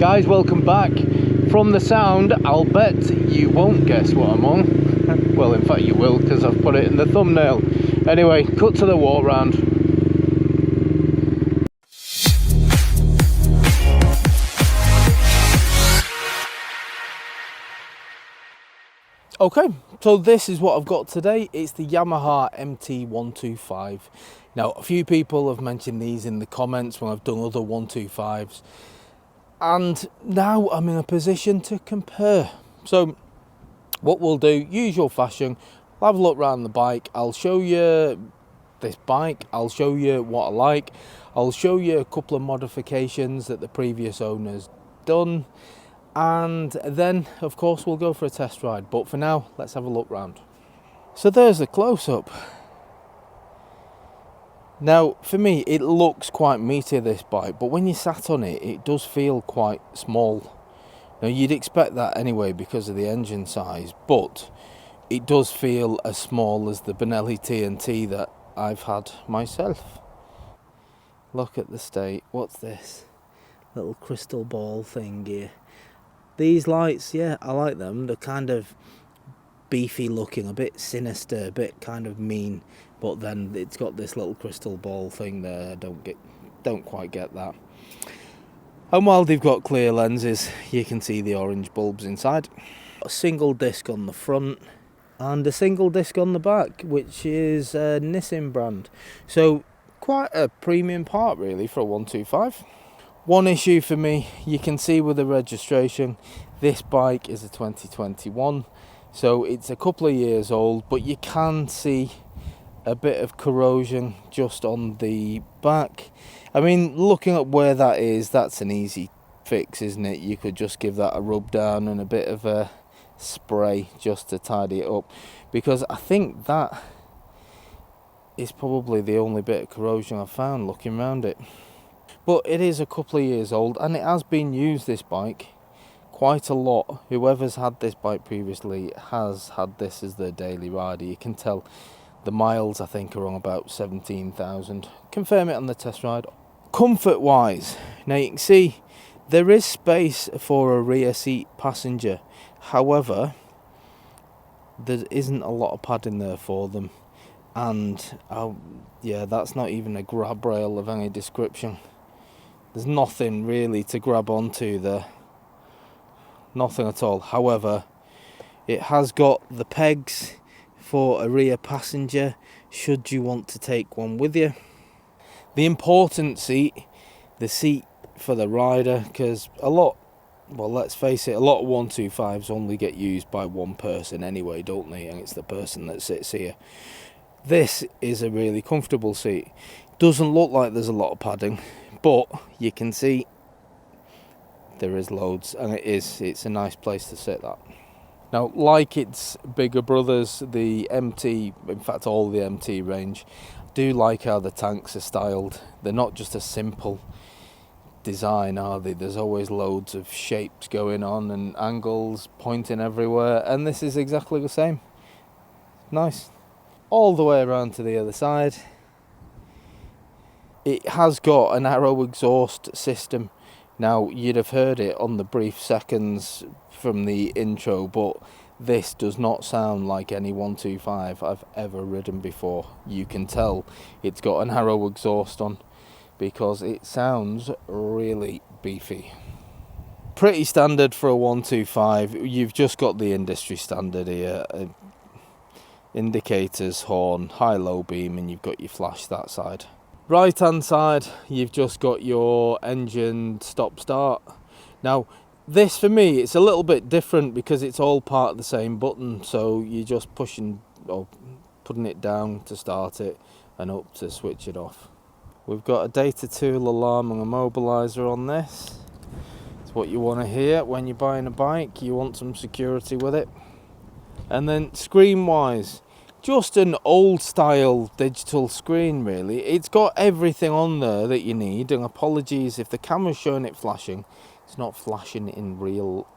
guys, welcome back. From the sound, I'll bet you won't guess what I'm on. Well, in fact you will, because I've put it in the thumbnail. Anyway, cut to the Walkaround. Okay, so this is what I've got today. It's the Yamaha MT-125. Now, a few people have mentioned these in the comments when I've done other 125s. And now I'm in a position to compare. So what we'll do, usual fashion, I'll have a look around the bike. I'll show you this bike. I'll show you what I like. I'll show you a couple of modifications that the previous owner's done. And then, of course, we'll go for a test ride. But for now, let's have a look round. So there's the close-up. Now, for me, it looks quite meaty, this bike, but when you sat on it, it does feel quite small. Now, you'd expect that anyway because of the engine size, but it does feel as small as the Benelli TNT that I've had myself. Look at the state. What's this? Little crystal ball thing here. These lights, yeah, I like them. They're kind of beefy looking, a bit sinister, a bit kind of mean, but then it's got this little crystal ball thing there. I don't quite get that. And while they've got clear lenses, you can see the orange bulbs inside. A single disc on the front and a single disc on the back, which is a Nissan brand. So quite a premium part really for a 125. One issue for me, you can see with the registration, this bike is a 2021. So it's a couple of years old, but you can see a bit of corrosion just on the back. I mean, looking at where that is, that's an easy fix, isn't it? You could just give that a rub down and a bit of a spray just to tidy it up, because I think that is probably the only bit of corrosion I've found looking around it. But it is a couple of years old and it has been used, this bike, quite a lot. Whoever's had this bike previously has had this as their daily rider. You can tell the miles, I think, are on about 17,000. Confirm it on the test ride. Comfort wise, now you can see there is space for a rear seat passenger. However, there isn't a lot of padding there for them. And yeah, that's not even a grab rail of any description. There's nothing really to grab onto there. Nothing at all. However, it has got the pegs for a rear passenger should you want to take one with you. The important seat, the seat for the rider, because well, let's face it, a lot of 125s only get used by one person anyway, don't they? And it's the person that sits here. This is a really comfortable seat. Doesn't look like there's a lot of padding, but you can see there is loads, and it's a nice place to sit that. Now, like its bigger brothers, the MT, in fact all the MT range, do like how the tanks are styled. They're not just a simple design, are they? There's always loads of shapes going on and angles pointing everywhere, and this is exactly the same. Nice. All the way around to the other side. It has got an arrow exhaust system. Now, you'd have heard it on the brief seconds from the intro, but this does not sound like any 125 I've ever ridden before. You can tell it's got an arrow exhaust on because it sounds really beefy. Pretty standard for a 125. You've just got the industry standard here. Indicators, horn, high-low beam, and you've got your flash that side. Right hand side, you've just got your engine stop-start. Now, this for me, it's a little bit different because it's all part of the same button. So you're just pushing or putting it down to start it and up to switch it off. We've got a data tool alarm and a mobiliser on this. It's what you want to hear when you're buying a bike. You want some security with it. And then screen-wise, just an old-style digital screen, really. It's got everything on there that you need. And apologies if the camera's showing it flashing. It's not flashing in real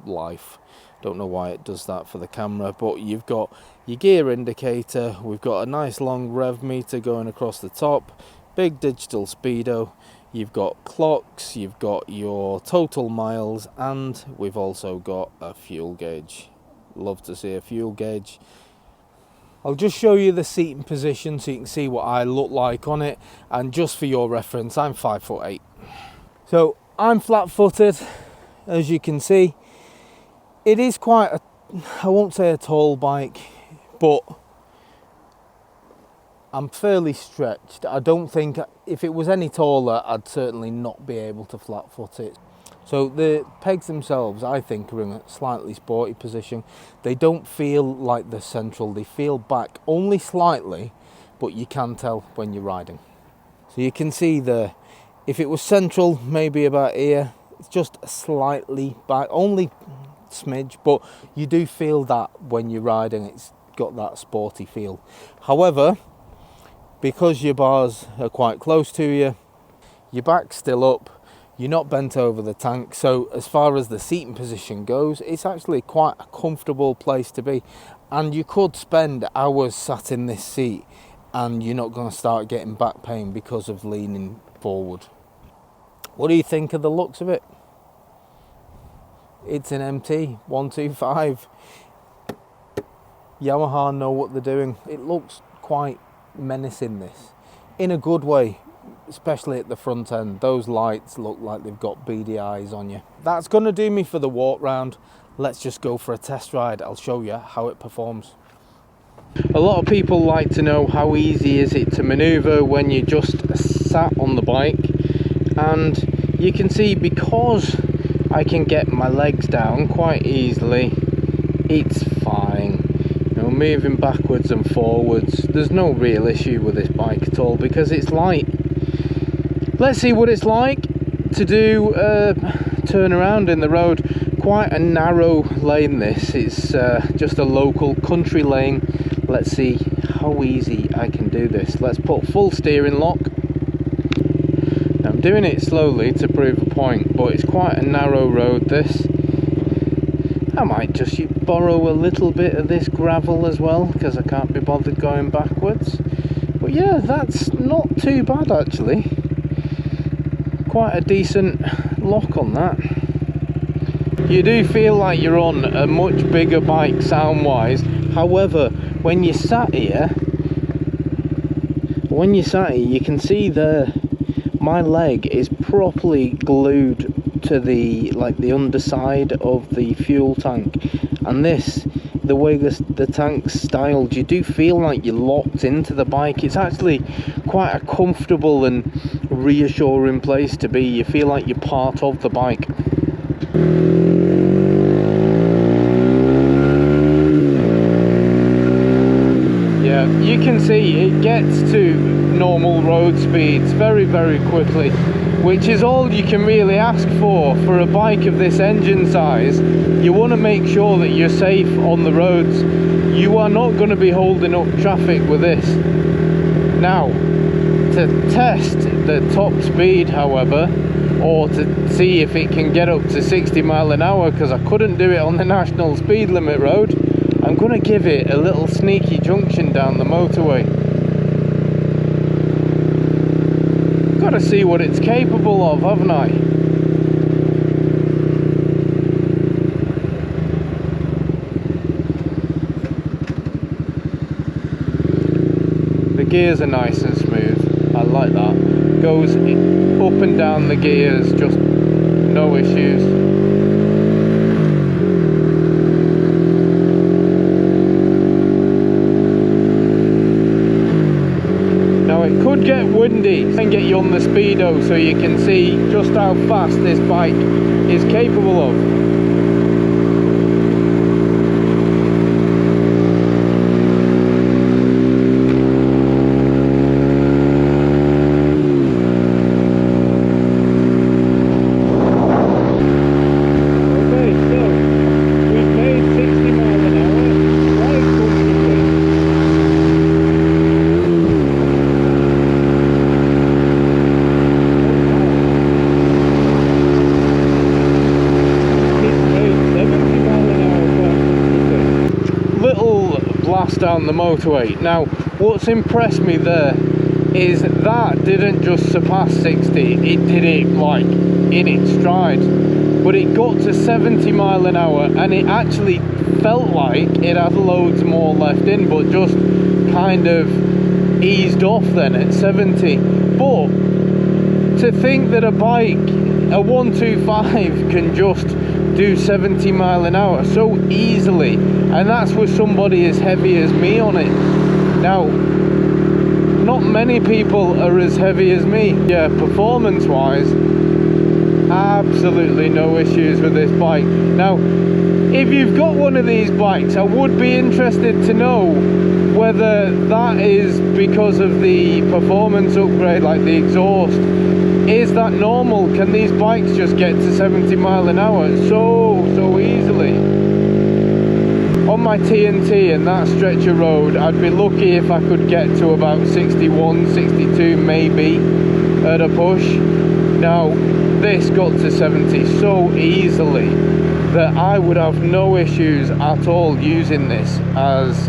life. Don't know why it does that for the camera. But you've got your gear indicator. We've got a nice long rev meter going across the top. Big digital speedo. You've got clocks, you've got your total miles, and we've also got a fuel gauge. Love to see a fuel gauge. I'll just show you the seating position so you can see what I look like on it, and just for your reference, I'm 5'8". So I'm flat-footed, as you can see. It is quite a, I won't say a tall bike, but I'm fairly stretched. I don't think, if it was any taller, I'd certainly not be able to flat-foot it. So the pegs themselves, I think, are in a slightly sporty position. They don't feel like they're central. They feel back only slightly, but you can tell when you're riding. So you can see if it was central, maybe about here, it's just slightly back, only smidge, but you do feel that when you're riding. It's got that sporty feel. However, because your bars are quite close to you, your back's still up, you're not bent over the tank, so as far as the seating position goes, it's actually quite a comfortable place to be. And you could spend hours sat in this seat and you're not going to start getting back pain because of leaning forward. What do you think of the looks of it? It's an MT-125. Yamaha know what they're doing. It looks quite menacing, this, in a good way. Especially at the front end, those lights look like they've got beady eyes on you. That's going to do me for the walk round. Let's just go for a test ride. I'll show you how it performs. A lot of people like to know how easy is it to maneuver when you just sat on the bike, and you can see, because I can get my legs down quite easily, it's fine. Moving backwards and forwards, there's no real issue with this bike at all because it's light. Let's see what it's like to do a turn around in the road. Quite a narrow lane this. It's just a local country lane. Let's see how easy I can do this. Let's put full steering lock. I'm doing it slowly to prove a point, but it's quite a narrow road this. I might just borrow a little bit of this gravel as well, because I can't be bothered going backwards. But yeah, that's not too bad actually. Quite a decent lock on that. You do feel like you're on a much bigger bike sound wise. However, when you sat here, you can see my leg is properly glued to the underside of the fuel tank, and the way the tank's styled, you do feel like you're locked into the bike. It's actually quite a comfortable and reassuring place to be. You feel like you're part of the bike. Yeah, you can see it gets to normal road speeds very, very quickly, which is all you can really ask for a bike of this engine size. You want to make sure that you're safe on the roads. You are not going to be holding up traffic with this. Now, to test the top speed, however, or to see if it can get up to 60 mile an hour, because I couldn't do it on the national speed limit road, I'm going to give it a little sneaky junction down the motorway. Got to see what it's capable of, haven't I? The gears are nice and smooth. I like that. Goes up and down the gears, just no issues. Now it could get windy and get you on the speedo, so you can see just how fast this bike is capable of. Down the motorway. Now, what's impressed me there is that didn't just surpass 60, it did it like in its stride. But it got to 70 mile an hour and it actually felt like it had loads more left in, but just kind of eased off then at 70. But to think that a bike, a 125, can just do 70 mile an hour so easily, and that's with somebody as heavy as me on it. Now, not many people are as heavy as me. Yeah, performance wise, absolutely no issues with this bike. Now, if you've got one of these bikes, I would be interested to know whether that is because of the performance upgrade, like the exhaust. Is that normal? Can these bikes just get to 70 mile an hour so easily? On my TNT and that stretch of road, I'd be lucky if I could get to about 61, 62 maybe at a push. Now, this got to 70 so easily that I would have no issues at all using this as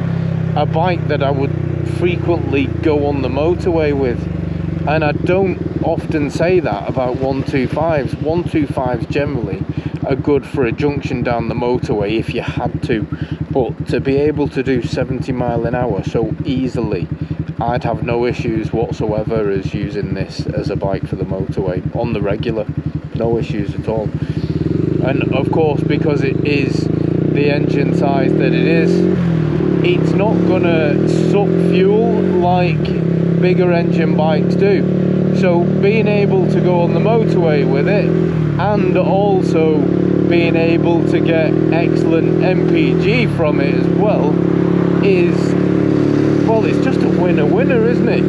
a bike that I would frequently go on the motorway with. And I don't often say that about 125s. 125s generally are good for a junction down the motorway if you had to, but to be able to do 70 mile an hour so easily, I'd have no issues whatsoever as using this as a bike for the motorway on the regular. No issues at all. And of course, because it is the engine size that it is, it's not gonna suck fuel like bigger engine bikes do. So being able to go on the motorway with it and also being able to get excellent MPG from it as well is, well, it's just a winner, isn't it?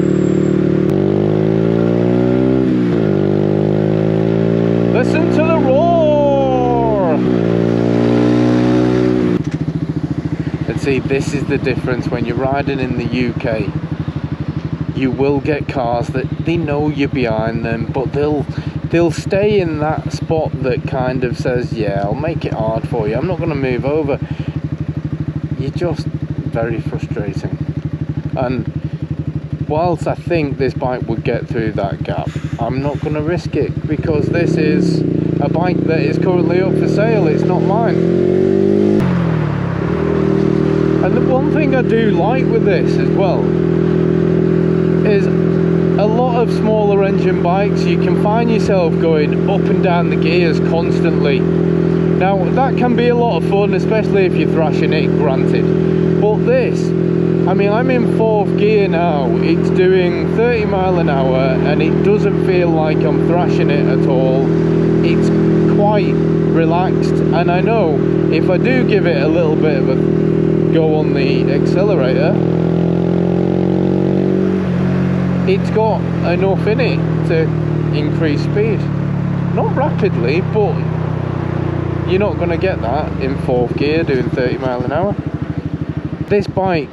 Listen to the roar! And see, this is the difference when you're riding in the UK. You will get cars that they know you're behind them, but they'll stay in that spot that kind of says, yeah, I'll make it hard for you, I'm not going to move over. You're just very frustrating. And whilst I think this bike would get through that gap, I'm not going to risk it, because this is a bike that is currently up for sale, it's not mine. And the one thing I do like with this as well is a lot of smaller engine bikes, you can find yourself going up and down the gears constantly. Now that can be a lot of fun, especially if you're thrashing it, granted. But this, I mean, I'm in 4th gear now, it's doing 30 mile an hour and it doesn't feel like I'm thrashing it at all. It's quite relaxed, and I know if I do give it a little bit of a go on the accelerator, it's got enough in it to increase speed. Not rapidly, but you're not going to get that in 4th gear doing 30 mile an hour. This bike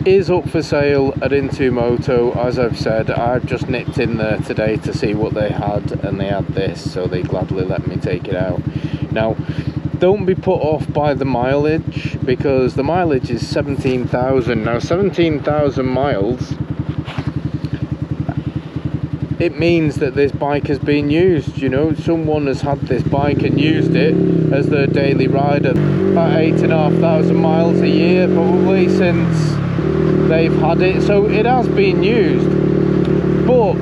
is up for sale at Moto, as I've said. I've just nipped in there today to see what they had, and they had this, so they gladly let me take it out. Now, don't be put off by the mileage, because the mileage is 17,000. Now, 17,000 miles, it means that this bike has been used. You know, someone has had this bike and used it as their daily rider. About 8,500 miles a year probably since they've had it, so it has been used, but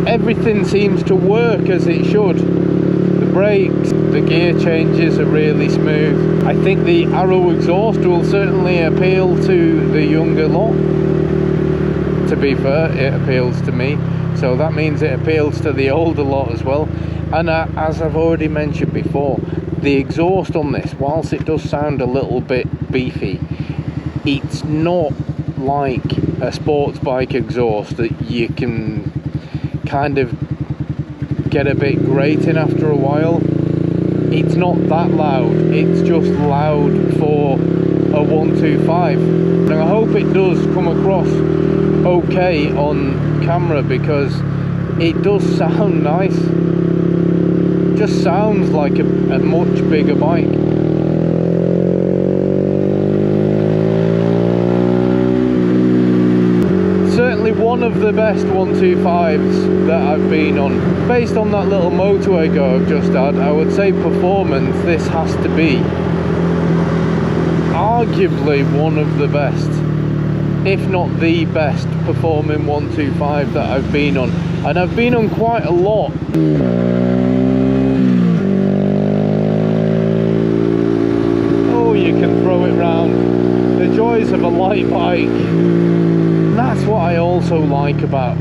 everything seems to work as it should. The brakes, the gear changes are really smooth. I think the Arrow exhaust will certainly appeal to the younger lot. To be fair, it appeals to me, so that means it appeals to the older lot as well. And as I've already mentioned before, the exhaust on this, whilst it does sound a little bit beefy, it's not like a sports bike exhaust that you can kind of get a bit grating after a while. It's not that loud, it's just loud for a 125. And I hope it does come across okay on camera, because it does sound nice. Just sounds like a much bigger bike. Certainly one one of the best 125s that I've been on. Based on that little motorway go I've just had, I would say performance, this has to be arguably one of the best, if not the best performing 125 that I've been on. And I've been on quite a lot. Oh, you can throw it round. The joys of a light bike. And that's what I also like about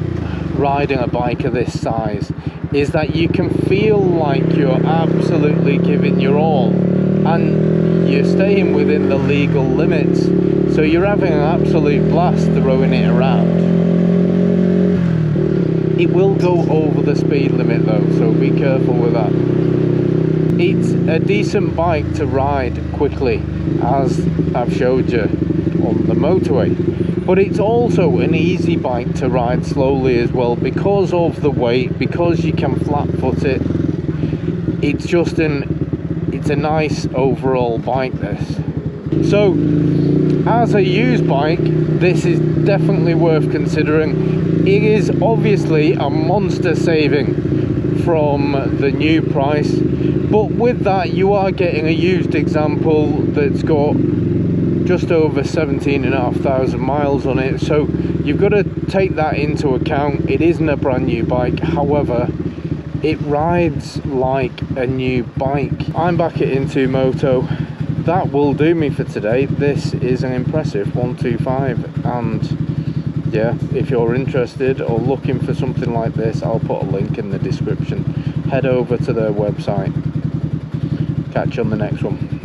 riding a bike of this size, is that you can feel like you're absolutely giving your all, and you're staying within the legal limits, so you're having an absolute blast throwing it around. It will go over the speed limit though, so be careful with that. It's a decent bike to ride quickly, as I've showed you on the motorway, but it's also an easy bike to ride slowly as well, because of the weight, because you can flat foot it. It's just it's a nice overall bike, this. So as a used bike, this is definitely worth considering. It is obviously a monster saving from the new price, but with that you are getting a used example that's got just over 17,500 miles on it, so you've got to take that into account. It isn't a brand new bike, however it rides like a new bike. I'm back at Into Moto. That will do me for today. This is an impressive 125, and yeah, if you're interested or looking for something like this, I'll put a link in the description. Head over to their website. Catch you on the next one.